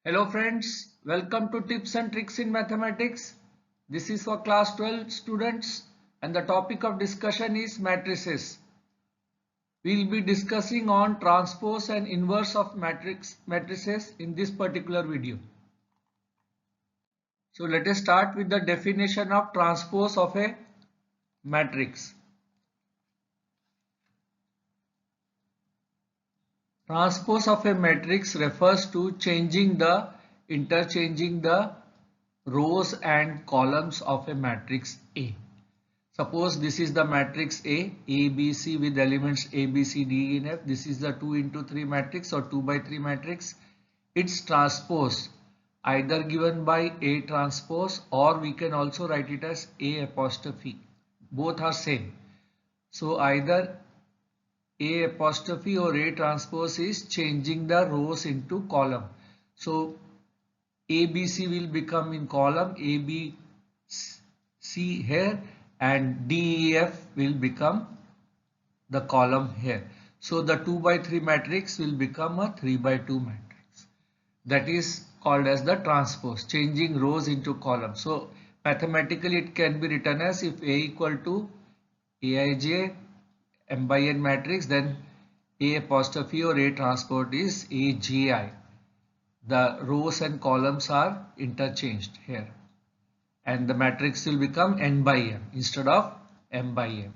Hello friends, welcome to Tips and Tricks in Mathematics. This is for class 12 students and the topic of discussion is matrices. We will be discussing on transpose and inverse of matrices in this particular video. So let us start with the definition of transpose of a matrix. Transpose of a matrix refers to interchanging the rows and columns of a matrix A. Suppose this is the matrix A, B, C with elements A, B, C, D, E, and F. This is the 2 into 3 matrix or 2 by 3 matrix. Its transpose either given by A transpose or we can also write it as A apostrophe. Both are same. So either A apostrophe or A transpose is changing the rows into column. So ABC will become in column ABC here and DEF will become the column here. So the 2 by 3 matrix will become a 3 by 2 matrix. That is called as the transpose, changing rows into columns. So mathematically it can be written as if A equal to Aij M by N matrix, then A apostrophe or A transpose is AGI. The rows and columns are interchanged here and the matrix will become N by M instead of M by M.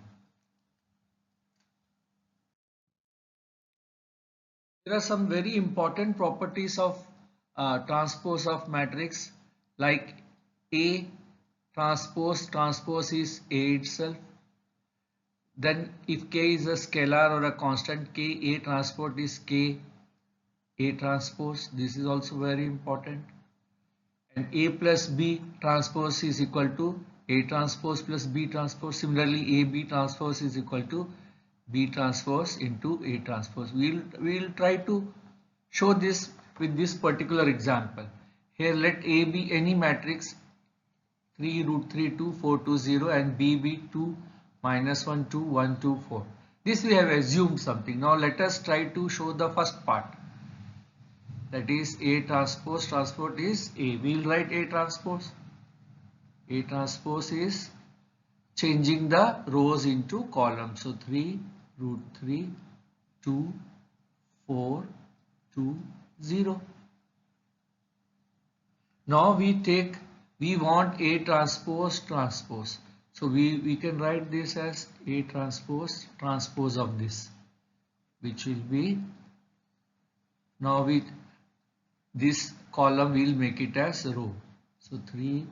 There are some very important properties of transpose of matrix like A transpose is A itself. Then if K is a scalar or a constant K, A transpose is K A transpose. This is also very important. And A plus B transpose is equal to A transpose plus B transpose. Similarly, AB transpose is equal to B transpose into A transpose. We'll try to show this with this particular example. Here let A be any matrix 3 root 3 2 4 2 0 and B be 2 minus 1 2 1 2 4. This we have assumed something. Now let us try to show the first part. That is A transpose is A. We will write A transpose. A transpose is changing the rows into columns. So 3 root 3 2 4 2 0. Now we want A transpose. So we can write this as A transpose of this, which will be, now this column will make it as row. So 3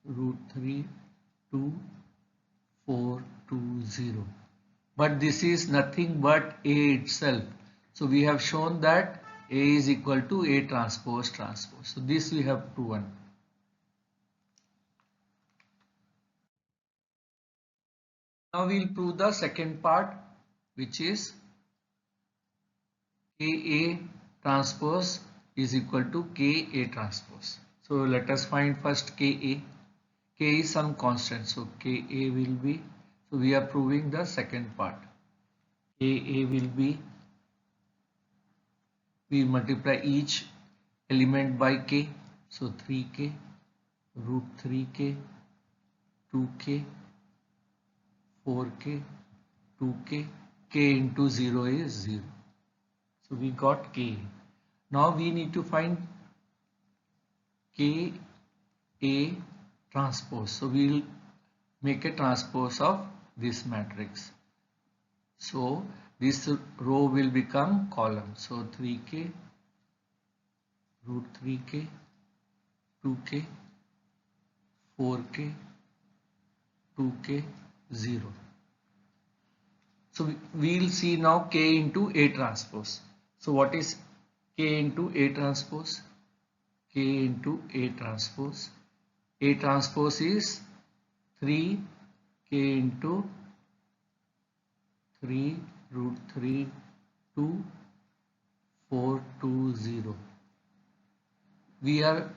root 3 2 4 2 0. But this is nothing but A itself. So we have shown that A is equal to A transpose. So this we have proven. Now we will prove the second part, which is KA transpose is equal to KA transpose. So let us find first KA. K is some constant. So KA will be, so we are proving the second part. KA will be, we multiply each element by K. So 3K, root 3K, 2K, 4K, 2K, K into 0 is 0. So we got K. Now we need to find KA transpose. So we will make a transpose of this matrix. So this row will become column. So 3K, root 3K, 2K, 4K, 2K, 0. So we will see now K into A transpose. So what is K into A transpose? K into A transpose. A transpose is 3 K into 3 root 3 2 4 2 0. We are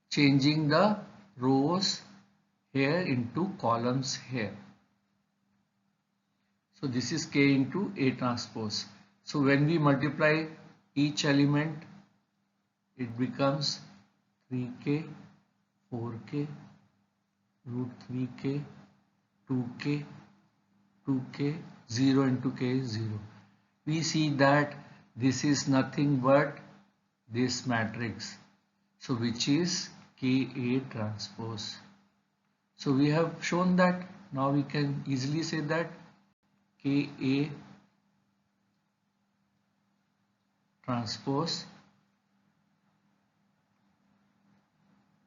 changing the rows here into columns here. So this is K into A transpose. So when we multiply each element, it becomes 3k, 4k, root 3k, 2k, 2k, 0 into k is 0. We see that this is nothing but this matrix, so which is Ka transpose. So we have shown that. Now we can easily say that Ka transpose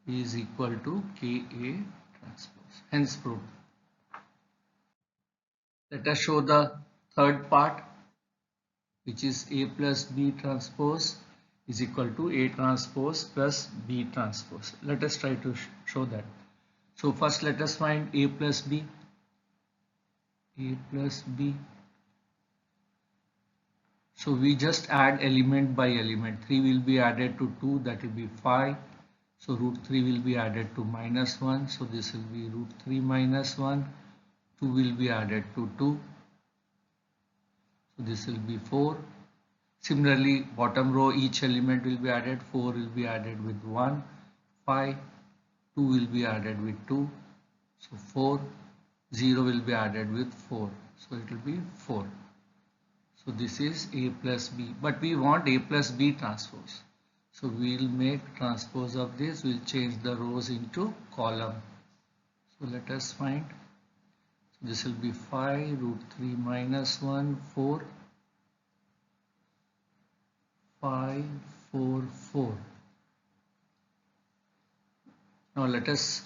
is equal to Ka transpose. Hence proved. Let us show the third part, which is A plus B transpose is equal to A transpose plus B transpose. Let us try to show that. So first let us find A plus B. A plus B. So we just add element by element. 3 will be added to 2, that will be 5. So root 3 will be added to minus 1. So this will be root 3 minus 1. 2 will be added to 2. So this will be 4. Similarly, bottom row, each element will be added. 4 will be added with 1. 5. 2 will be added with 2. So 4. 0 will be added with 4. So it will be 4. So this is A plus B. But we want A plus B transpose. So we will make transpose of this. We will change the rows into column. So let us find. So this will be 5 root 3 minus 1 4 5 4 4. Now let us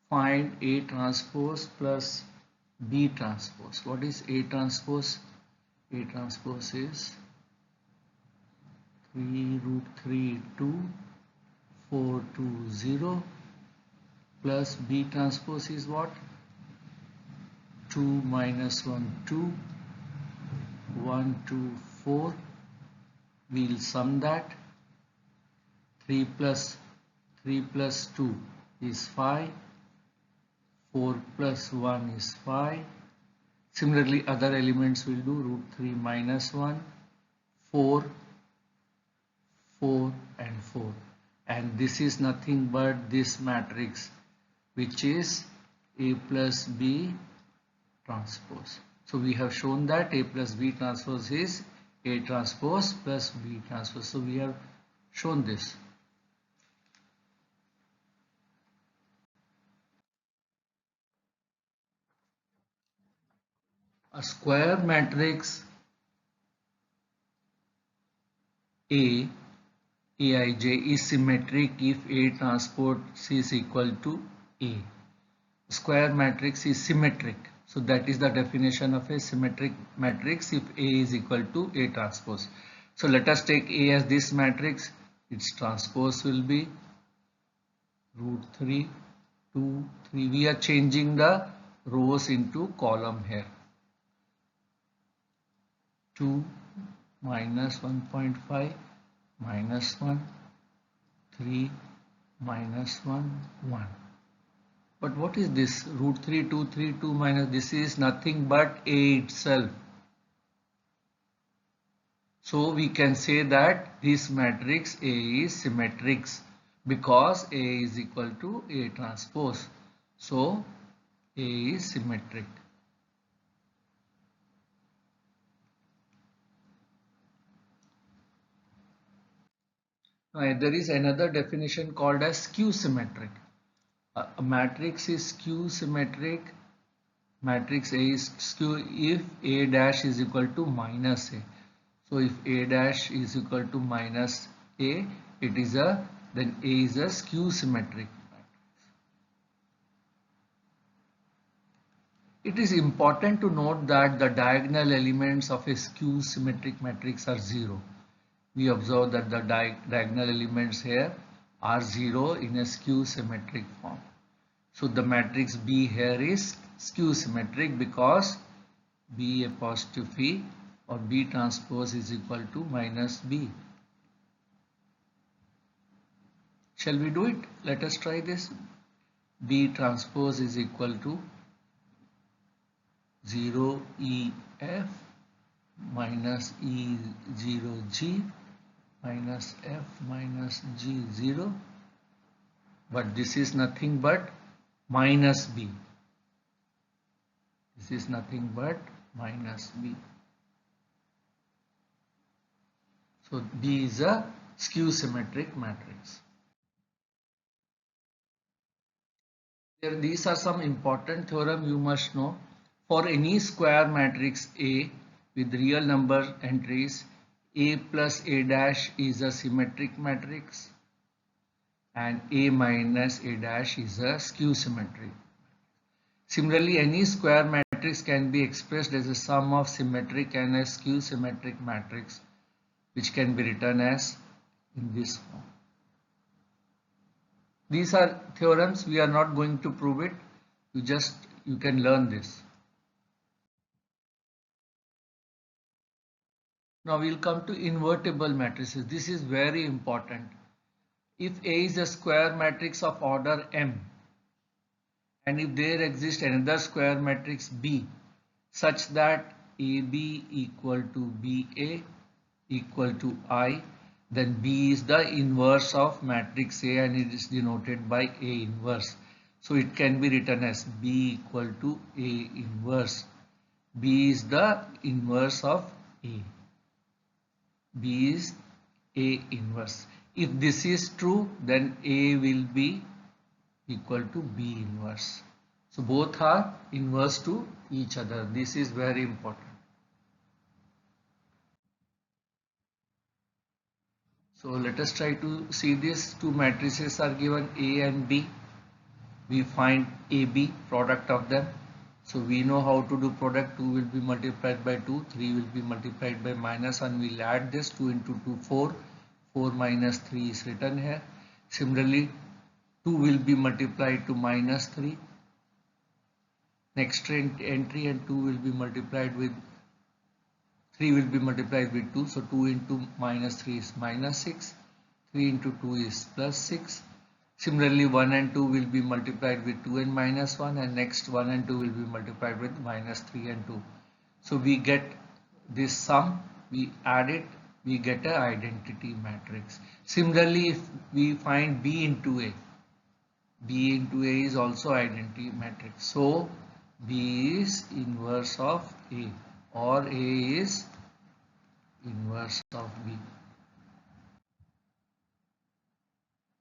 find A transpose plus B transpose. What is A transpose? A transpose is 3 root 3 2 4 2 0 plus B transpose is what? 2 minus 1 2 1 2 4. We will sum that. 3 plus 2 is 5. 4 plus 1 is 5. Similarly, other elements will do root 3 minus 1, 4, 4 and 4. And this is nothing but this matrix, which is A plus B transpose. So we have shown that A plus B transpose is A transpose plus B transpose. So we have shown this. A square matrix A, Aij is symmetric if A transpose is equal to A. Square matrix is symmetric. So that is the definition of a symmetric matrix if A is equal to A transpose. So let us take A as this matrix. Its transpose will be root 3, 2, 3. We are changing the rows into column here. 2 minus 1.5 minus 1, 3 minus 1, 1. But what is this? Root 3, 2, 3, 2 minus, this is nothing but A itself. So we can say that this matrix A is symmetric because A is equal to A transpose. So A is symmetric. Now there is another definition called as skew symmetric. A matrix is skew symmetric. Matrix A is skew if A dash is equal to minus A. So if A dash is equal to minus A, then A is a skew symmetric matrix. It is important to note that the diagonal elements of a skew symmetric matrix are 0. We observe that the diagonal elements here are 0 in a skew symmetric form. So the matrix B here is skew symmetric because B apostrophe or B transpose is equal to minus B. Shall we do it? Let us try this. B transpose is equal to 0 EF minus E0G minus f minus g 0, but this is nothing but minus b. This is nothing but minus b. So B is a skew symmetric matrix. These are some important theorem you must know. For any square matrix A with real number entries, A plus A dash is a symmetric matrix and A minus A dash is a skew symmetric. Similarly, any square matrix can be expressed as a sum of symmetric and a skew symmetric matrix, which can be written as in this form. These are theorems, we are not going to prove it, you can learn this. Now we'll come to invertible matrices. This is very important. If A is a square matrix of order M and if there exists another square matrix B such that AB equal to BA equal to I, then B is the inverse of matrix A and it is denoted by A inverse. So it can be written as B equal to A inverse. B is the inverse of A. B is A inverse. If this is true, then A will be equal to B inverse. So both are inverse to each other. This is very important. So let us try to see this. Two matrices are given A and B. We find AB, product of them. So we know how to do product. 2 will be multiplied by 2, 3 will be multiplied by minus 1. We'll add this 2 into 2, 4. 4 minus 3 is written here. Similarly, 2 will be multiplied to minus 3. Next entry and 2 will be multiplied with 3 will be multiplied with 2. So 2 into minus 3 is minus 6. 3 into 2 is plus 6. Similarly, 1 and 2 will be multiplied with 2 and minus 1, and next 1 and 2 will be multiplied with minus 3 and 2. So we get this sum, we add it, we get an identity matrix. Similarly, if we find B into A, B into A is also identity matrix. So B is inverse of A or A is inverse of B.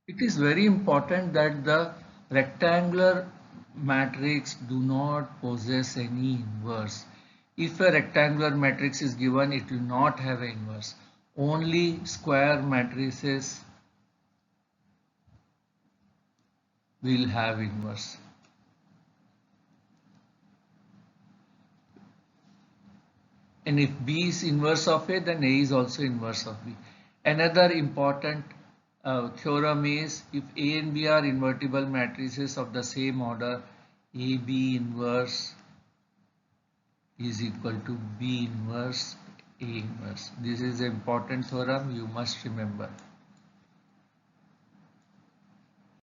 It is very important that the rectangular matrix do not possess any inverse. If a rectangular matrix is given, it will not have an inverse. Only square matrices will have inverse. And if B is inverse of A, then A is also inverse of B. Another important theorem is if A and B are invertible matrices of the same order, AB inverse is equal to B inverse A inverse. This is an important theorem you must remember.